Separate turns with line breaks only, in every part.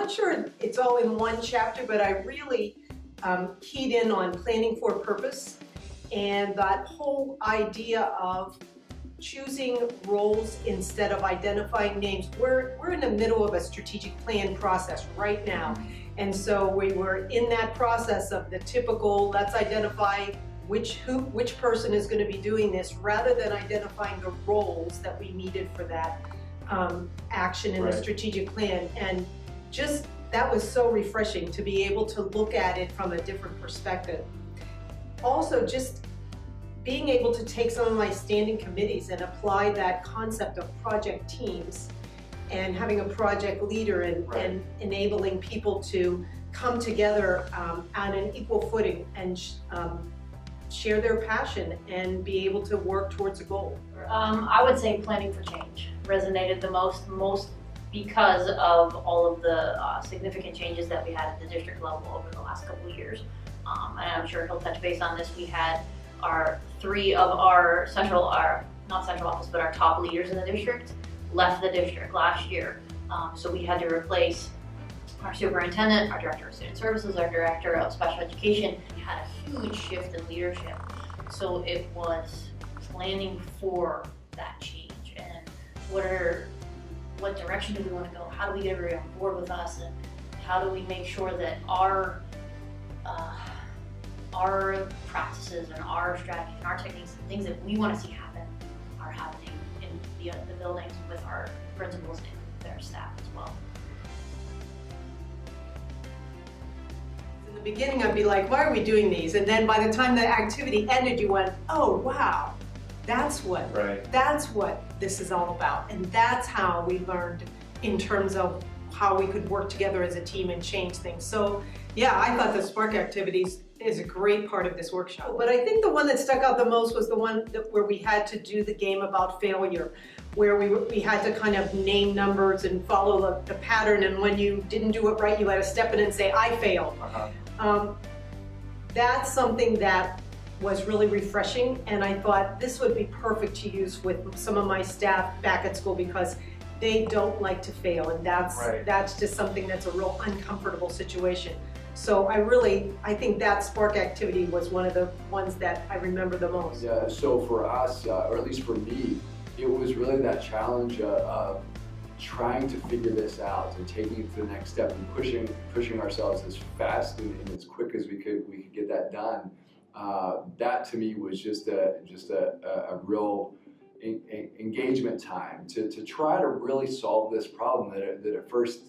not sure it's all in one chapter, but I really keyed in on planning for purpose and that whole idea of choosing roles instead of identifying names. We're in the middle of a strategic plan process right now. And so we were in that process of the typical, let's identify which person is going to be doing this, rather than identifying the roles that we needed for that action in the strategic plan. And just, that was so refreshing to be able to look at it from a different perspective. Also, just being able to take some of my standing committees and apply that concept of project teams and having a project leader and enabling people to come together on an equal footing and share their passion and be able to work towards a goal.
I would say planning for change resonated the most because of all of the significant changes that we had at the district level over the last couple of years. And I'm sure he'll touch base on this. We had three of our not central office, but our top leaders in the district left the district last year. So we had to replace our superintendent, our director of student services, our director of special education. We had a huge shift in leadership. So it was planning for that change and what direction do we want to go? How do we get everybody on board with us, and how do we make sure that our practices and our strategies and our techniques and things that we want to see happen are happening in the buildings with our principals and their staff as well.
In the beginning, I'd be like, why are we doing these? And then by the time the activity ended, you went, oh wow, that's what this is all about. And that's how we learned in terms of how we could work together as a team and change things. So yeah, I thought the Spark activities is a great part of this workshop. But I think the one that stuck out the most was the one where we had to do the game about failure, where we had to kind of name numbers and follow the pattern, and when you didn't do it right, you had to step in and say, I failed. That's something that was really refreshing, and I thought this would be perfect to use with some of my staff back at school, because they don't like to fail, and that's just something that's a real uncomfortable situation. So I think that Spark activity was one of the ones that I remember the most.
Yeah, so for us, or at least for me, it was really that challenge of trying to figure this out and taking it to the next step and pushing ourselves as fast and as quick as we could get that done. That to me was just a real engagement time to try to really solve this problem that at first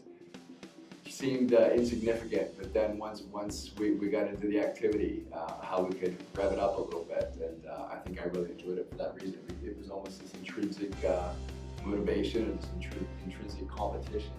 seemed insignificant, but then once we got into the activity, how we could rev it up a little bit, and I think I really enjoyed it for that reason. It was almost this intrinsic motivation and this intrinsic competition.